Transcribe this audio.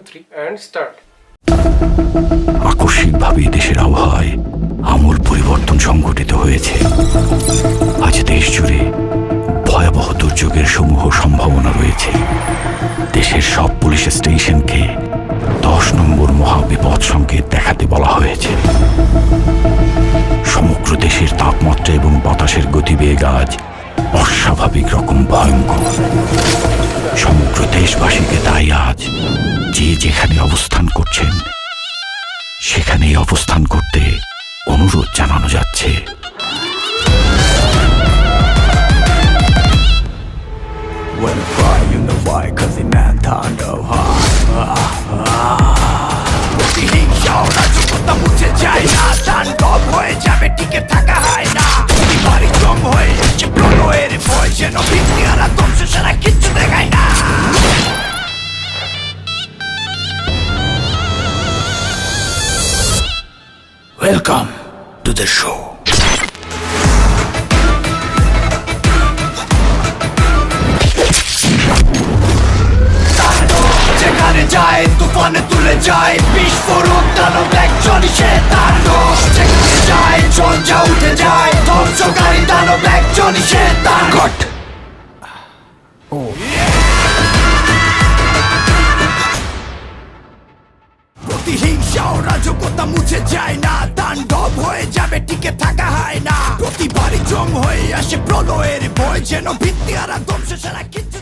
3 and start. আকস্মিকভাবে দেশের আবহাওয়ায় আমূল পরিবর্তন সংঘটিত হয়েছে। আজ দেশ জুড়ে ভয়াবহ দুর্যোগের সমূহ সম্ভাবনা রয়েছে। দেশের সব পুলিশ স্টেশনকে 10 নম্বর মহাবিপদ সংকেত দেখাতে বলা হয়েছে। সমগ্র দেশের তাপমাত্রা এবং বাতাসের গতিবেগ আজ অস্বাভাবিক রকম ভয়ঙ্কর। সমগ্র দেশবাসীকে তাই আজ যে যেখানে অবস্থান করছেন সেখানেই অবস্থান করতে অনুরোধ জানানো যাচ্ছে। মুছে যায় না, তাণ্ডব হয়ে যাবে, টিকে থাকা হয় না। বাড়ি জম হয়ে যাচ্ছে প্রলয়ের ভয়, যেন ভিত্তি আর ধ্বংস ছাড়া কিচ্ছু দেখায় না। Welcome to the show. যেখানে যায় তুফানে তুলে যায়, বিস্ফোরক দানব একজনই সে তাণ্ডব। যেখানে যায় ঝঞ্ঝা উঠে যায়, ধ্বংসকারী দানব একজনই সে তাণ্ডব। প্রতিহিংসা ও রাজকতা মুছে যায় না, তাণ্ডব হয়ে যাবে, টিকে থাকা হয় না। প্রতিবারই জম হয়ে আসে প্রলয়ের ভয়, যেন ভিত্তি আর ধ্বংস ছাড়া কিচ্ছু